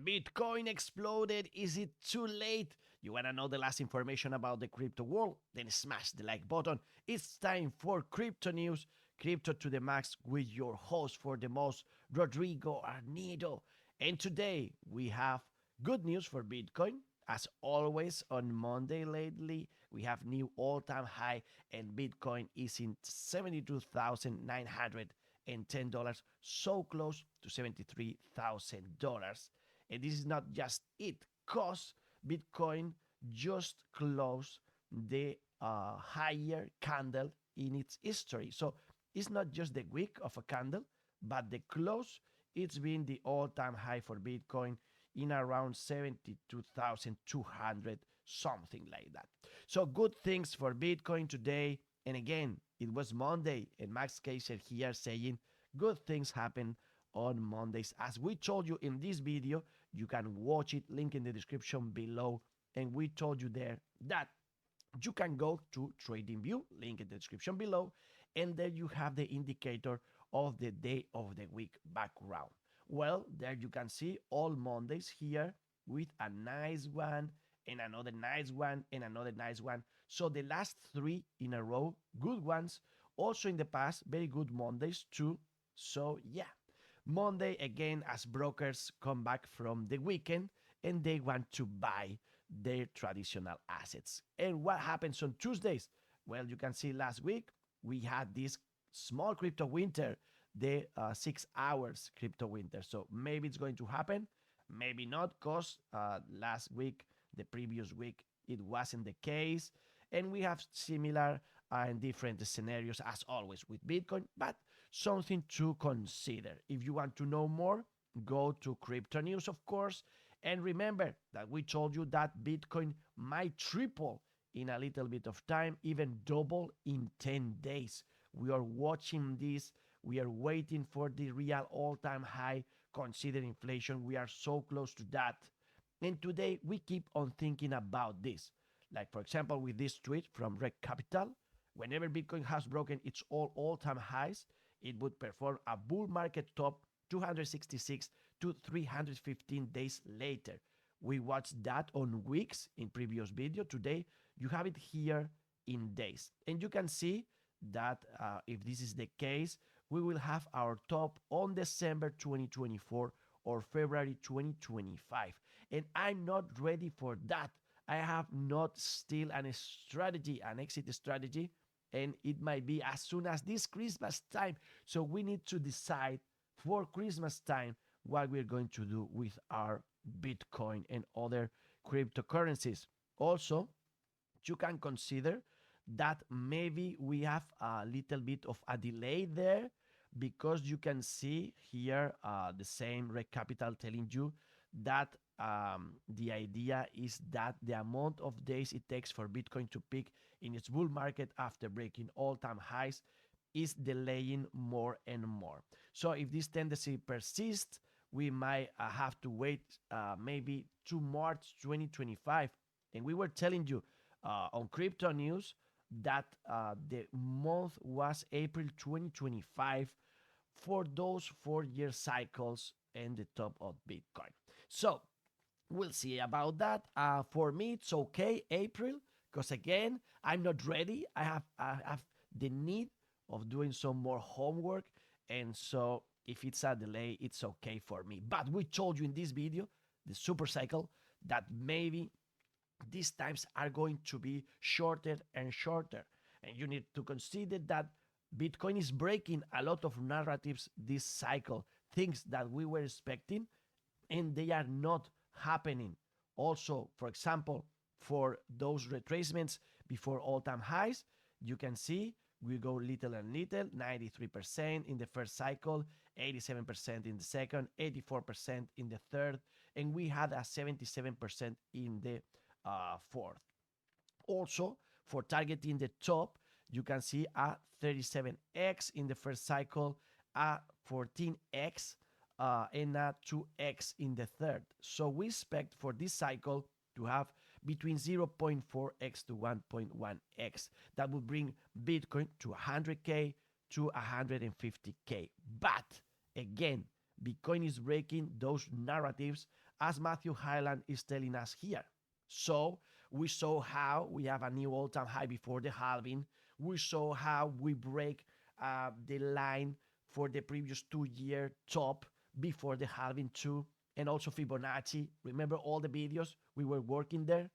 Bitcoin exploded. Is it too late? You want to know the last information about the crypto world? Then smash the like button. It's time for Crypto News, Crypto to the Max with your host for the most, Rodrigo Arnedo. And today we have good news for Bitcoin. As always, on Monday lately, we have new all-time high, and Bitcoin is in $72,910, so close to $73,000. And this is not just it, because Bitcoin just closed the higher candle in its history. So it's not just the wick of a candle, but the close. It's been the all-time high for Bitcoin in around 72,200, something like that. So good things for Bitcoin today. And again, it was Monday, and Max Kaiser here saying good things happen on Mondays. As we told you in this video, you can watch it, link in the description below. And we told you there that you can go to TradingView, link in the description below, and there you have the indicator of the day of the week background. Well, there you can see all Mondays here with a nice one and another nice one and another nice one. So the last three in a row, good ones. Also in the past, very good Mondays too. So yeah, Monday again as brokers come back from the weekend and they want to buy their traditional assets. And what happens on Tuesdays? Well, you can see last week we had this small crypto winter, the 6 hours crypto winter. So maybe it's going to happen, maybe not, because last week, the previous week, it wasn't the case. And we have similar and different scenarios as always with Bitcoin, but something to consider. If you want to know more, go to Crypto News, of course. And remember that we told you that Bitcoin might triple in a little bit of time, even double in 10 days. We are watching this. We are waiting for the real all-time high. Consider inflation. We are so close to that. And today we keep on thinking about this. Like, for example, with this tweet from Rec Capital, whenever Bitcoin has broken its all-time highs, it would perform a bull market top 266 to 315 days later. We watched that on weeks in previous video. Today, you have it here in days. And you can see that if this is the case, we will have our top on December 2024 or February 2025. And I'm not ready for that. I have not still an strategy, an exit strategy, and it might be as soon as this Christmas time. So we need to decide for Christmas time what we're going to do with our Bitcoin and other cryptocurrencies. Also, you can consider that maybe we have a little bit of a delay there, because you can see here the same Rec Capital telling you that the idea is that the amount of days it takes for Bitcoin to peak in its bull market after breaking all-time highs is delaying more and more. So if this tendency persists, we might have to wait maybe to March 2025. And we were telling you on Crypto News that the month was April 2025 for those 4-year cycles and the top of Bitcoin. So we'll see about that. For me, it's okay, April, because again, I'm not ready. I have the need of doing some more homework. And so if it's a delay, it's okay for me. But we told you in this video, the super cycle, that maybe these times are going to be shorter and shorter. And you need to consider that Bitcoin is breaking a lot of narratives this cycle, things that we were expecting, and they are not happening. Also, for example, for those retracements before all-time highs, you can see we go little and little, 93% in the first cycle, 87% in the second, 84% in the third, and we had a 77% in the fourth. Also, for targeting the top, you can see a 37x in the first cycle, a 14x, and a 2x in the third. So we expect for this cycle to have between 0.4x to 1.1x. That would bring Bitcoin to 100K to 150K. But again, Bitcoin is breaking those narratives, as Matthew Highland is telling us here. So we saw how we have a new all-time high before the halving. We saw how we break the line for the previous 2-year top before the halving too, and also Fibonacci. Remember all the videos we were working there?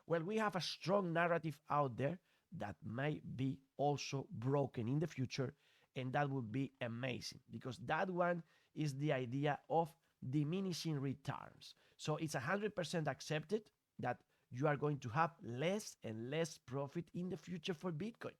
Well, we have a strong narrative out there that may be also broken in the future, and that would be amazing because that one is the idea of diminishing returns. So it's 100% accepted that you are going to have less and less profit in the future for Bitcoin.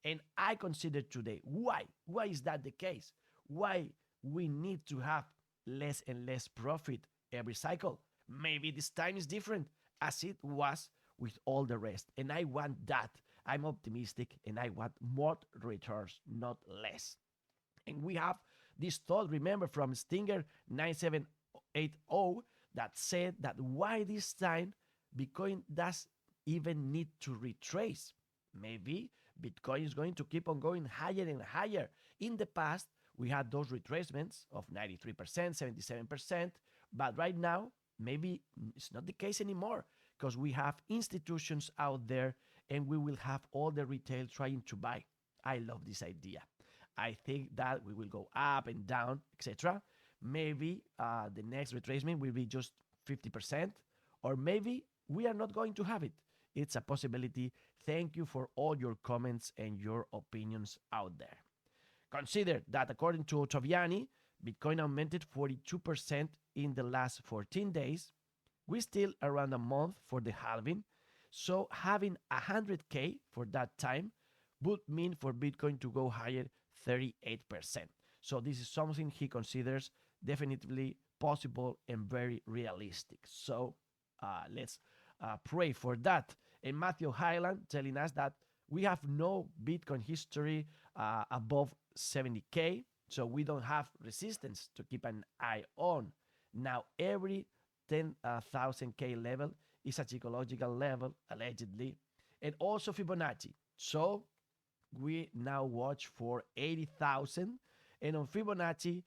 And I consider today why is that the case? Why we need to have less and less profit every cycle? Maybe this time is different as it was with all the rest. And I want that. I'm optimistic and I want more returns, not less. And we have this thought, remember, from Stinger 9780 that said that why this time Bitcoin does even need to retrace. Maybe Bitcoin is going to keep on going higher and higher. In the past, we had those retracements of 93%, 77%, but right now, maybe it's not the case anymore because we have institutions out there and we will have all the retail trying to buy. I love this idea. I think that we will go up and down, etc. Maybe the next retracement will be just 50%, or maybe we are not going to have it. It's a possibility. Thank you for all your comments and your opinions out there. Consider that according to Ottaviani, Bitcoin augmented 42% in the last 14 days. We're still around a month for the halving. So having 100K for that time would mean for Bitcoin to go higher 38%. So this is something he considers definitely possible and very realistic. So let's pray for that. And Matthew Highland telling us that we have no Bitcoin history above 70K, so we don't have resistance to keep an eye on. Now, every 10,000K level is a psychological level, allegedly, and also Fibonacci. So we now watch for 80,000 and on Fibonacci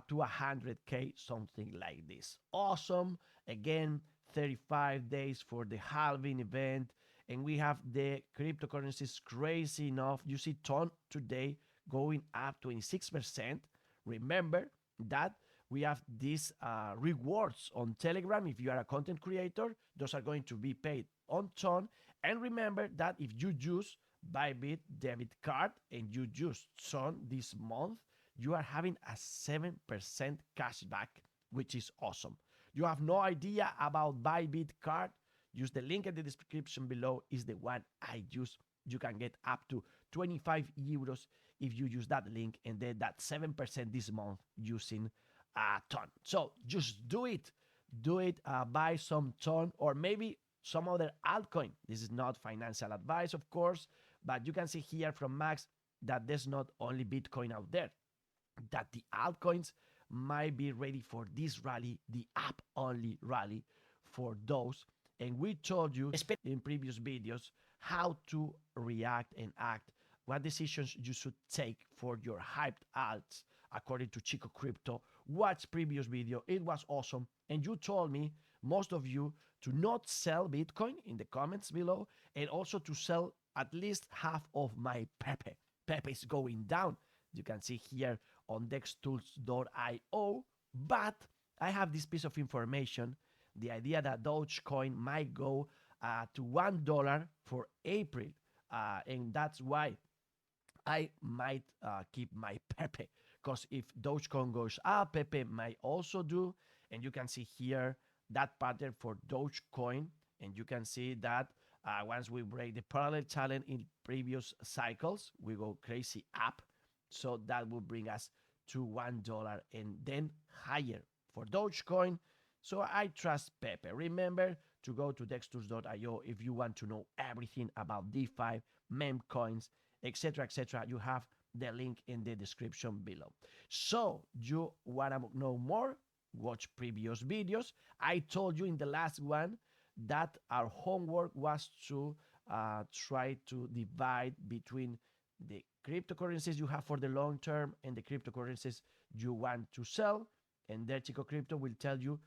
to 100K, something like this. Awesome. Again, 35 days for the halving event, and we have the cryptocurrencies crazy enough. You see TON today going up 26%. Remember that we have these rewards on Telegram. If you are a content creator, those are going to be paid on TON. And remember that if you use Bybit debit card and you use TON this month, you are having a 7% cashback, which is awesome. You have no idea about Bybit card? Use the link in the description below. Is the one I use. You can get up to 25 euros if you use that link, and then that 7% this month using TON. So just do it. Do it. Buy some TON or maybe some other altcoin. This is not financial advice, of course, but you can see here from Max that there's not only Bitcoin out there, that the altcoins might be ready for this rally, the app-only rally for those. And we told you in previous videos how to react and act, what decisions you should take for your hyped alts according to Chico Crypto. Watch previous video, it was awesome. And you told me, most of you, to not sell Bitcoin in the comments below, and also to sell at least half of my Pepe. Pepe is going down. You can see here on dextools.io, but I have this piece of information, the idea that Dogecoin might go to $1 for April, and that's why I might keep my Pepe, because if Dogecoin goes up, Pepe might also do, and you can see here that pattern for Dogecoin, and you can see that once we break the parallel channel in previous cycles, we go crazy up. So that will bring us to $1 and then higher for Dogecoin. So I trust Pepe. Remember to go to dextools.io if you want to know everything about DeFi, meme coins, etc., etc. You have the link in the description below. So you want to know more? Watch previous videos. I told you in the last one that our homework was to try to divide between the cryptocurrencies you have for the long term and the cryptocurrencies you want to sell. and there Chico Crypto will tell you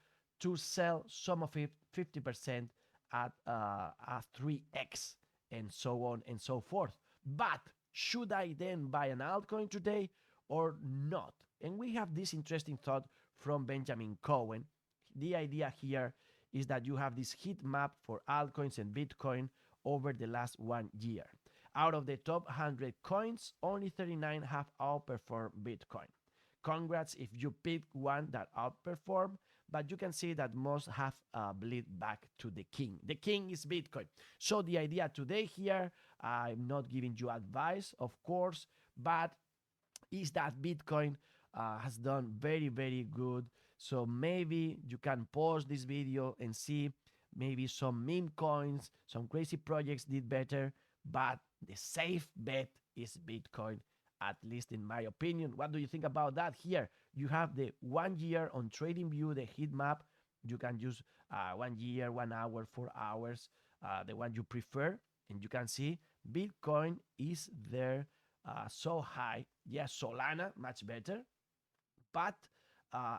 to sell some of it 50% at a 3x and so on and so forth. But should I then buy an altcoin today or not? And we have this interesting thought from Benjamin Cohen. The idea here is that you have this heat map for altcoins and Bitcoin over the last 1 year. Out of the top 100 coins, only 39 have outperformed Bitcoin. Congrats if you picked one that outperformed, but you can see that most have bleed back to the king. The king is Bitcoin. So the idea today here, I'm not giving you advice, of course, but is that Bitcoin has done very, very good. So maybe you can pause this video and see maybe some meme coins, some crazy projects did better, but the safe bet is Bitcoin, at least in my opinion. What do you think about that? Here, you have the 1 year on TradingView, the heat map. You can use 1 year, 1 hour, 4 hours, the one you prefer. And you can see Bitcoin is there so high. Yes, Solana, much better. But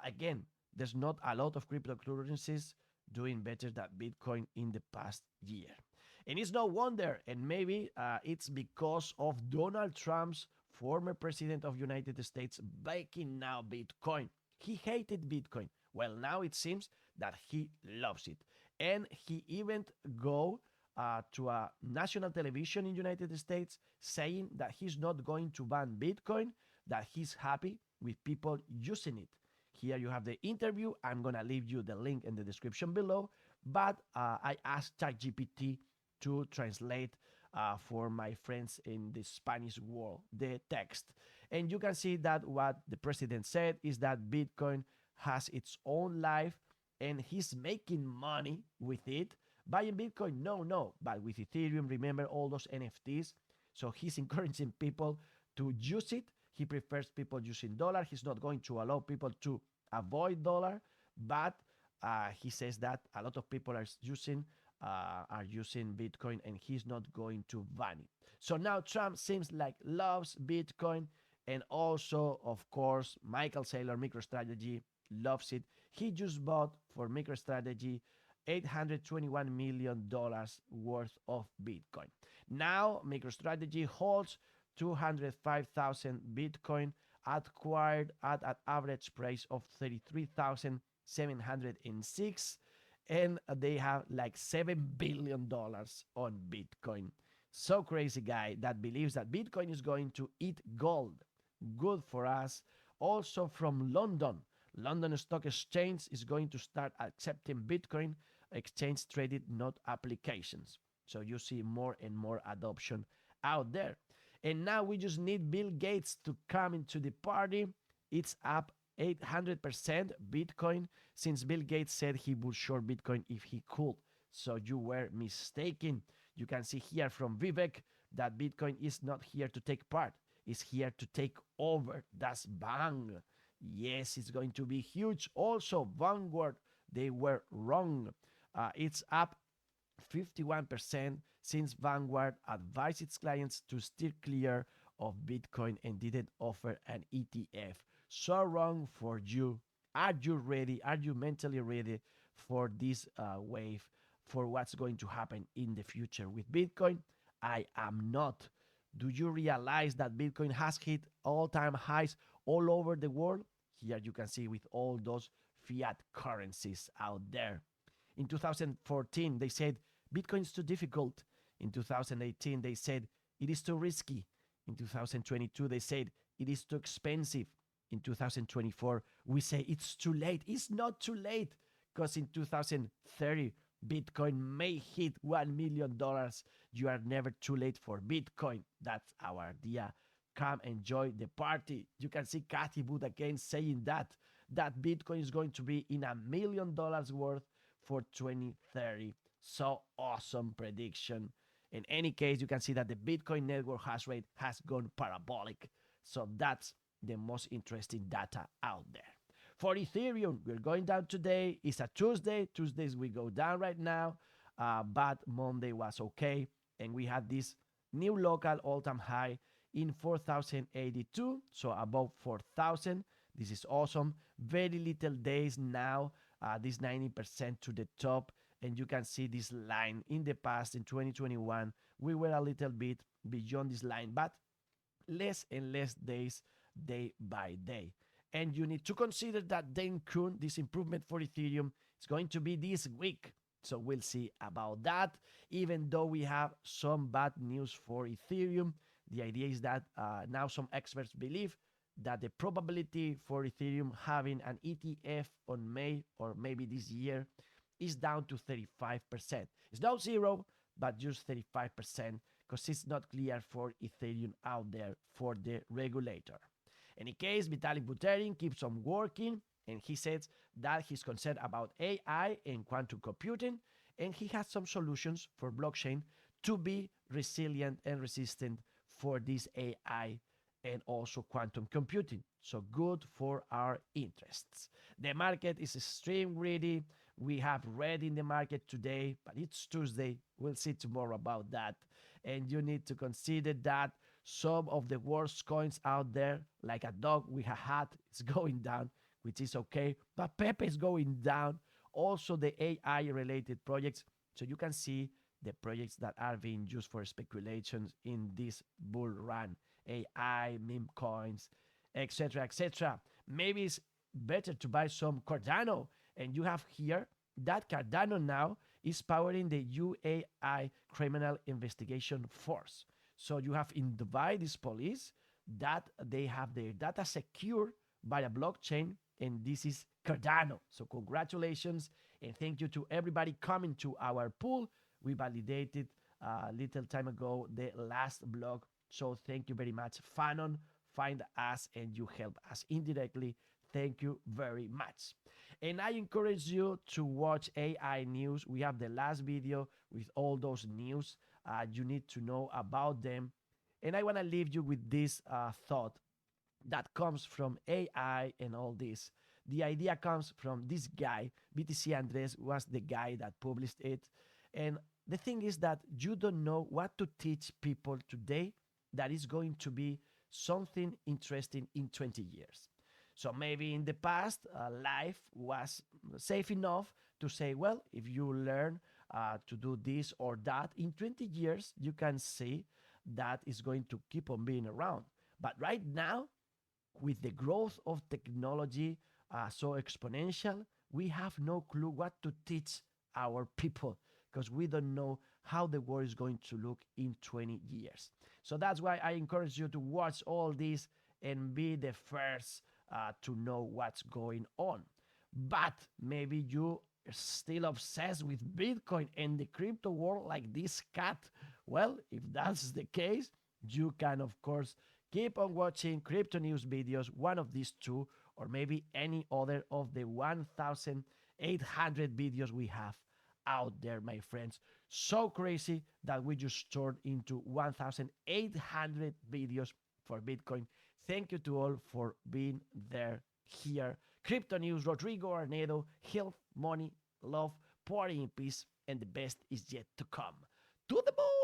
again, there's not a lot of cryptocurrencies doing better than Bitcoin in the past year. And it's no wonder, and maybe it's because of Donald Trump's former president of United States backing now Bitcoin. He hated Bitcoin. Well, now it seems that he loves it. And he even go to a national television in United States saying that he's not going to ban Bitcoin, that he's happy with people using it. Here you have the interview. I'm going to leave you the link in the description below. But I asked ChatGPT to translate for my friends in the Spanish world the text. And you can see that what the president said is that Bitcoin has its own life and he's making money with it. Buying Bitcoin, no, but with Ethereum, remember all those NFTs. So he's encouraging people to use it. He prefers people using dollar. He's not going to allow people to avoid dollar, but he says that a lot of people are using Bitcoin and he's not going to ban it. So now Trump seems like loves Bitcoin, and also, of course, Michael Saylor, MicroStrategy, loves it. He just bought for MicroStrategy $821 million worth of Bitcoin. Now, MicroStrategy holds 205,000 Bitcoin acquired at an average price of 33,706, and they have like $7 billion on Bitcoin. So crazy guy that believes that Bitcoin is going to eat gold. Good for us. Also from London Stock Exchange is going to start accepting Bitcoin exchange traded node applications. So you see more and more adoption out there. And now we just need Bill Gates to come into the party. It's up 800% Bitcoin since Bill Gates said he would short Bitcoin if he could. So you were mistaken. You can see here from Vivek that Bitcoin is not here to take part. It's here to take over. That's bang. Yes, it's going to be huge. Also, Vanguard, they were wrong. It's up 51% since Vanguard advised its clients to steer clear of Bitcoin and didn't offer an ETF. So wrong for you. Are you ready? Are you mentally ready for this wave, for what's going to happen in the future with Bitcoin? I am not. Do you realize that Bitcoin has hit all-time highs all over the world? Here you can see with all those fiat currencies out there. In 2014, they said Bitcoin is too difficult. In 2018, they said it is too risky. In 2022, they said it is too expensive. In 2024, we say it's too late. It's not too late, because in 2030, Bitcoin may hit $1 million. You are never too late for Bitcoin. That's our idea. Come enjoy the party. You can see Cathy Wood again saying that Bitcoin is going to be in $1 million worth for 2030. So awesome prediction. In any case, you can see that the Bitcoin network hash rate has gone parabolic. So that's the most interesting data out there. For Ethereum, we're going down today. It's a Tuesday. Tuesdays we go down right now, but Monday was okay. And we had this new local all-time high in 4,082, so above 4,000. This is awesome. Very little days now, this 90% to the top. And you can see this line in the past, in 2021, we were a little bit beyond this line, but less and less days, day by day. And you need to consider that then Kun, this improvement for Ethereum, is going to be this week. So we'll see about that. Even though we have some bad news for Ethereum, the idea is that now some experts believe that the probability for Ethereum having an ETF on May or maybe this year is down to 35%. It's not zero, but just 35% because it's not clear for Ethereum out there for the regulator. In any case, Vitalik Buterin keeps on working, and he says that he's concerned about AI and quantum computing, and he has some solutions for blockchain to be resilient and resistant for this AI and also quantum computing. So good for our interests. The market is extreme greedy. We have red in the market today, but it's Tuesday. We'll see tomorrow about that. And you need to consider that some of the worst coins out there, like a dog with a hat, is going down, which is okay. But Pepe is going down. Also the AI related projects. So you can see the projects that are being used for speculations in this bull run. AI, meme coins, etc., etc. Maybe it's better to buy some Cardano. And you have here that Cardano now is powering the UAI Criminal Investigation Force. So you have in Dubai this police that they have their data secured by a blockchain, and this is Cardano. So congratulations and thank you to everybody coming to our pool. We validated a little time ago the last blog. So thank you very much. Fanon, find us and you help us indirectly. Thank you very much. And I encourage you to watch AI news. We have the last video with all those news. You need to know about them. And I want to leave you with this thought that comes from AI and all this. The idea comes from this guy. BTC Andres was the guy that published it. And the thing is that you don't know what to teach people today that is going to be something interesting in 20 years. So maybe in the past, life was safe enough to say, well, if you learn to do this or that, in 20 years, you can see that is going to keep on being around. But right now, with the growth of technology so exponential, we have no clue what to teach our people because we don't know how the world is going to look in 20 years. So that's why I encourage you to watch all this and be the first to know what's going on. But maybe you are still obsessed with Bitcoin and the crypto world like this cat. Well, if that's the case, you can, of course, keep on watching CryptoNews videos, one of these two, or maybe any other of the 1,800 videos we have out there, my friends. So crazy that we just turned into 1,800 videos for Bitcoin. Thank you to all for being there here. Crypto News, Rodrigo Arnedo, health, money, love, party in peace, and the best is yet to come. To the moon!